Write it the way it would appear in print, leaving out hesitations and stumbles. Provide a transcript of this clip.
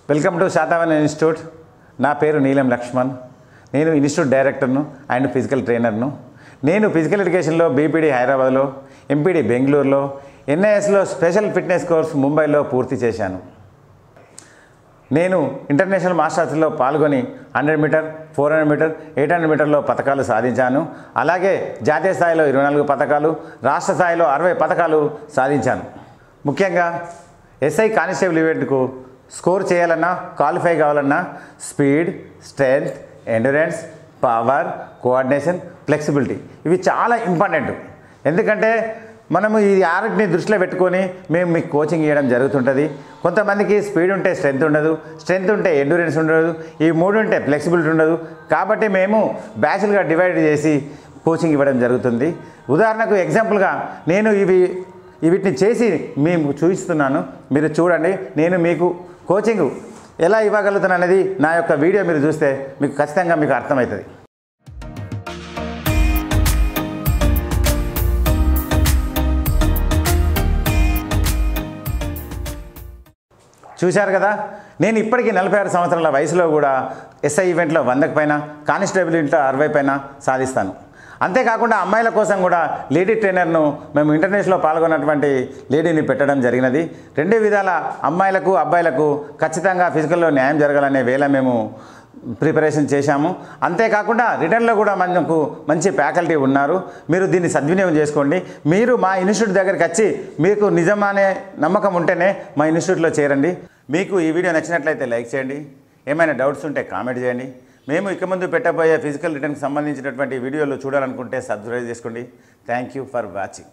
Welcome to Satavahana institute. నా పేరు నీలం లక్ష్మణ్. నేను ఇన్స్టిట్యూట్ డైరెక్టర్ను అండ్ ఫిజికల్ ట్రైనర్ను. నేను ఫిజికల్ ఎడ్యుకేషన్లో బీపీడీ హైదరాబాద్లో, ఎంపీడీ బెంగళూరులో, ఎన్ఐఎస్లో స్పెషల్ ఫిట్నెస్ కోర్స్ ముంబైలో పూర్తి చేశాను. నేను ఇంటర్నేషనల్ మాస్టర్స్లో పాల్గొని 100 మీటర్, 400 మీటర్, 800 మీటర్లో పతకాలు సాధించాను. అలాగే జాతీయ స్థాయిలో 24 పతకాలు, రాష్ట్ర స్థాయిలో 60 పతకాలు సాధించాను. ముఖ్యంగా ఎస్ఐ కానిస్టేబుల్ ఈవెంట్కు స్కోర్ చేయాలన్నా, క్వాలిఫై కావాలన్నా speed, strength, endurance, power, coordination, flexibility ఇవి చాలా ఇంపార్టెంట్. ఎందుకంటే మనము ఈ ఆరోగ్యాన్ని దృష్టిలో పెట్టుకొని మేము మీకు కోచింగ్ ఇవ్వడం జరుగుతుంటుంది. కొంతమందికి స్పీడ్ ఉంటే స్ట్రెంత్ ఉండదు, స్ట్రెంత్ ఉంటే ఎండ్యూరెన్స్ ఉండదు, ఈ మూడు ఉంటే ఫ్లెక్సిబిలిటీ ఉండదు. కాబట్టి మేము బ్యాచ్లుగా డివైడ్ చేసి కోచింగ్ ఇవ్వడం జరుగుతుంది. ఉదాహరణకు ఎగ్జాంపుల్గా నేను వీటిని చేసి మేము చూపిస్తున్నాను, మీరు చూడండి. నేను మీకు కోచింగ్ ఎలా ఇవ్వగలుగుతాను అనేది నా యొక్క వీడియో మీరు చూస్తే మీకు ఖచ్చితంగా మీకు అర్థమవుతుంది. చూశారు కదా, నేను ఇప్పటికీ 46 సంవత్సరాల వయసులో కూడా ఎస్ఐ ఈవెంట్లో 100కి పైన, కానిస్టేబుల్ ఇంట్లో 60 పైన సాధిస్తాను. అంతేకాకుండా అమ్మాయిల కోసం కూడా లేడీ ట్రైనర్ను మేము ఇంటర్నేషనల్లో పాల్గొన్నటువంటి లేడీని పెట్టడం జరిగినది. రెండు విధాల అమ్మాయిలకు అబ్బాయిలకు ఖచ్చితంగా ఫిజికల్లో న్యాయం జరగాలనే వేళ మేము ప్రిపరేషన్ చేశాము. అంతేకాకుండా రిటర్న్లో కూడా మనకు మంచి ఫ్యాకల్టీ ఉన్నారు. మీరు దీన్ని సద్వినియోగం చేసుకోండి. మీరు మా ఇన్స్టిట్యూట్ దగ్గరికి వచ్చి మీకు నిజమనే నమ్మకం ఉంటేనే మా ఇన్స్టిట్యూట్లో చేరండి. మీకు ఈ వీడియో నచ్చినట్లయితే లైక్ చేయండి. ఏమైనా డౌట్స్ ఉంటే కామెంట్ చేయండి. మేము ఇక ముందు పెట్టబోయే ఫిజికల్ రిటర్న్కి సంబంధించినటువంటి వీడియోలు చూడాలనుకుంటే సబ్స్క్రైబ్ చేసుకోండి. Thank you for watching.